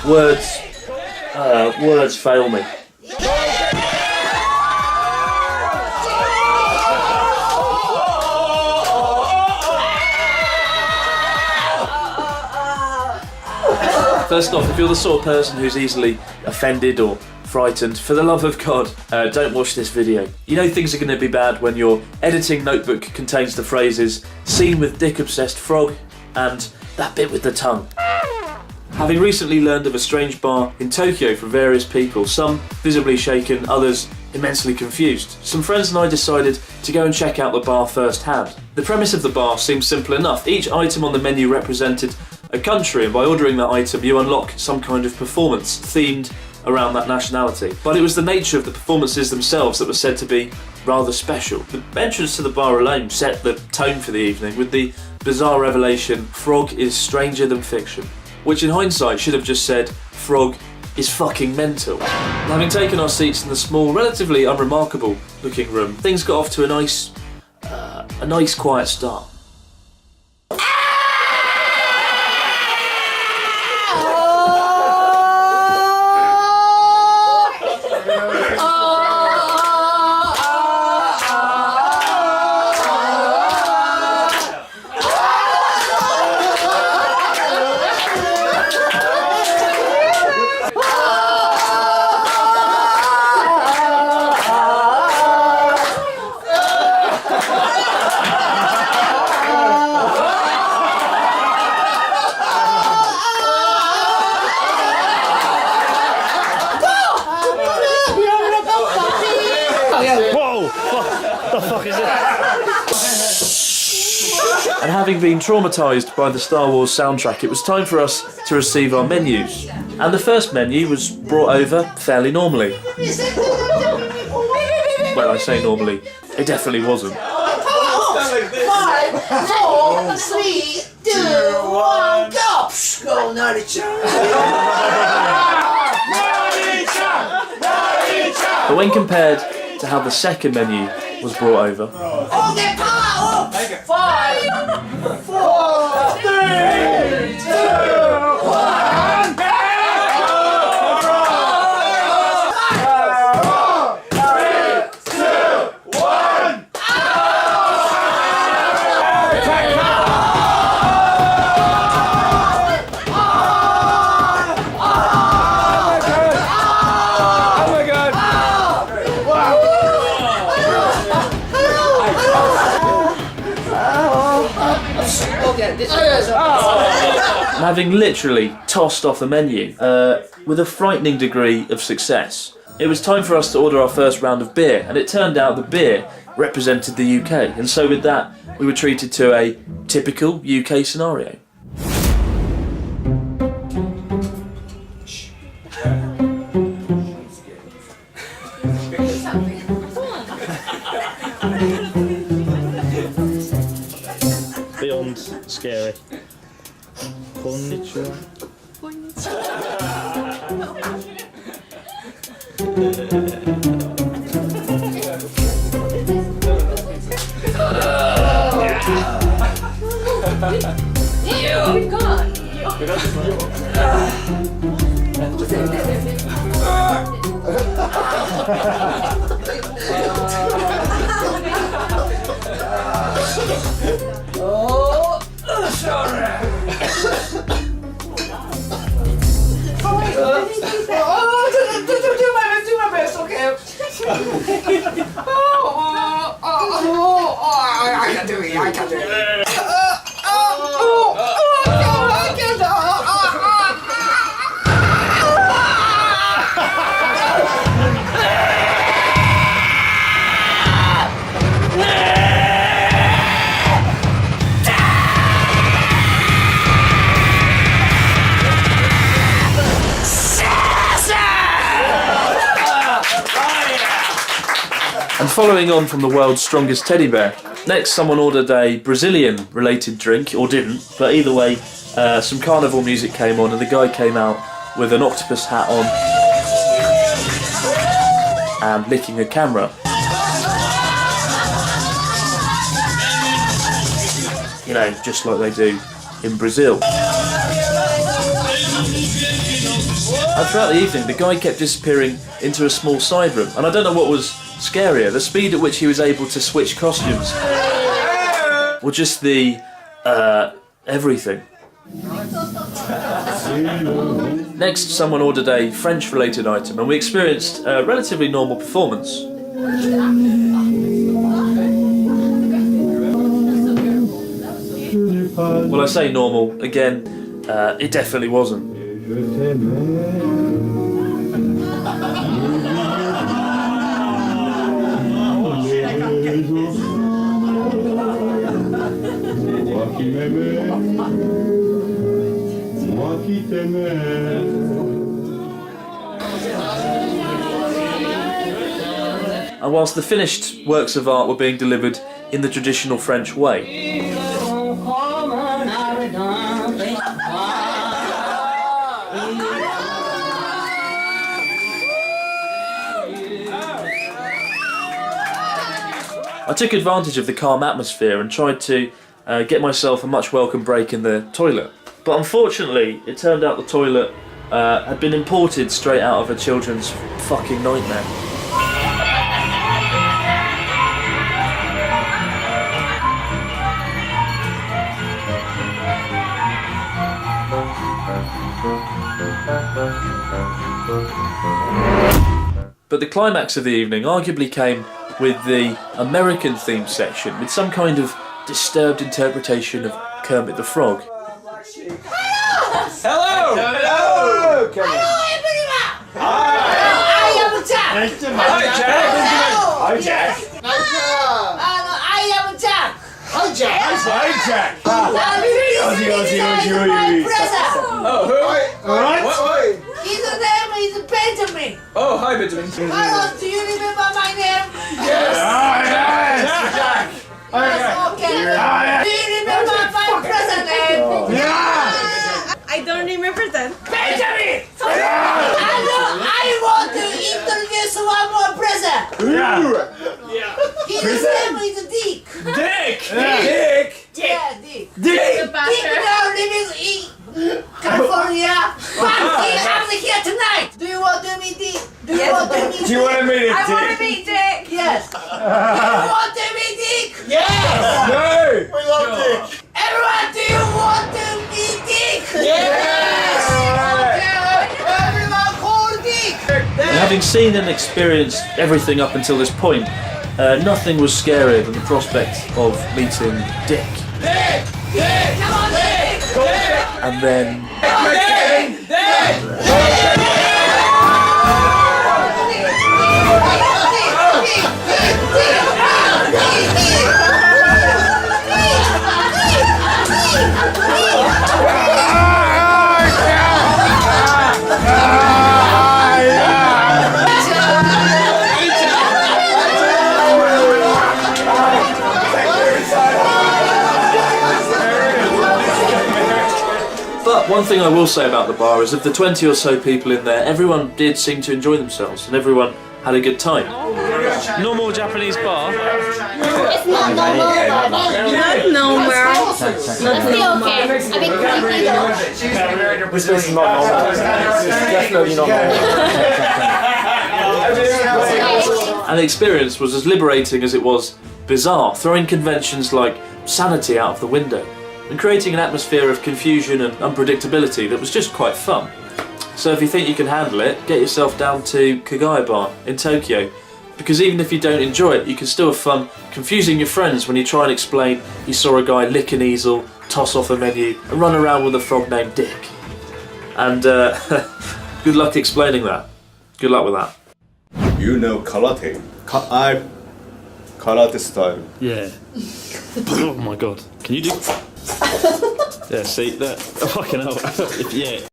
Words fail me. First off, if you're the sort of person who's easily offended or frightened, for the love of God, don't watch this video. You know things are going to be bad when your editing notebook contains the phrases "scene with dick-obsessed frog" and "that bit with the tongue." Having recently learned of a strange bar in Tokyo from various people, some visibly shaken, others immensely confused, some friends and I decided to go and check out the bar firsthand. The premise of the bar seems simple enough. Each item on the menu represented a country, and by ordering that item you unlock some kind of performance themed around that nationality. But it was the nature of the performances themselves that was said to be rather special. The entrance to the bar alone set the tone for the evening with the bizarre revelation, "Frog is stranger than fiction," which in hindsight should have just said, "Frog is fucking mental." And having taken our seats in the small, relatively unremarkable looking room, things got off to a nice quiet start. And having been traumatised by the Star Wars soundtrack, it was time for us to receive our menus. And the first menu was brought over fairly normally. Well, I say normally, it definitely wasn't. 5, 4, 3, 2, 1, go! Go, Nari-chan! But when compared to how the second menu was brought over, 5, 4, 3, 2, 1, go! having literally tossed off the menu with a frightening degree of success, it was time for us to order our first round of beer, and it turned out the beer represented the UK, and so with that we were treated to a typical UK scenario. Beyond scary. Konnichiwa. We've gone. Oh, sorry. Do my best, okay? I can do it, I can do it. And following on from the world's strongest teddy bear, next someone ordered a Brazilian related drink, or didn't, but either way, some carnival music came on and the guy came out with an octopus hat on and licking a camera. You know, just like they do in Brazil. And throughout the evening, the guy kept disappearing into a small side room, and I don't know what was scarier, the speed at which he was able to switch costumes, or just the, everything. Next, someone ordered a French-related item, and we experienced a relatively normal performance. Well, I say normal, again, it definitely wasn't. And whilst the finished works of art were being delivered in the traditional French way, I took advantage of the calm atmosphere and tried to get myself a much welcome break in the toilet. But unfortunately, it turned out the toilet had been imported straight out of a children's fucking nightmare. But the climax of the evening arguably came with the American themed section, with some kind of disturbed interpretation of Kermit the Frog. Hello! Hello! Hello, everyone! I am Jack! Hi, Jack! Hi, Jack! I am Jack! Hi, Jack! Hi, Jack! Oh, who? What? His name is Benjamin! Oh, hi, Benjamin. Hello, do you remember my name? Yes! Jack! Yes, okay. Do you remember my present name? I don't remember that. Benjamin! I want to introduce one more present. His name is Dick. Dick? Yeah, Dick. Dick now living in California, but he comes here tonight. Do you want to meet Dick? Do you want to meet Dick? I want to meet Dick. Yes. Do you want to meet Dick? Yes. We love Dick. Everyone, do you want to meet Dick? Yes. Okay. Everyone call Dick. And having seen and experienced everything up until this point, nothing was scarier than the prospect of meeting Dick. Dick! Dick! Come on, Dick! And then... But one thing I will say about the bar is of the 20 or so people in there, everyone did seem to enjoy themselves and everyone had a good time. Normal Japanese bar. It's not normal. Not normal. It's still okay. A bit creepy though. This is not normal. It's definitely not normal. And the experience was as liberating as it was bizarre, throwing conventions like sanity out of the window and creating an atmosphere of confusion and unpredictability that was just quite fun. So if you think you can handle it, get yourself down to Collegehumor in Tokyo, because even if you don't enjoy it, you can still have fun confusing your friends when you try and explain you saw a guy lick an easel, toss off a menu and run around with a frog named Dick. And good luck explaining that. Good luck with that. You know karate. Karate style. Yeah. Oh my god. Can you do... Yeah, see that? Oh, fucking hell. Yeah.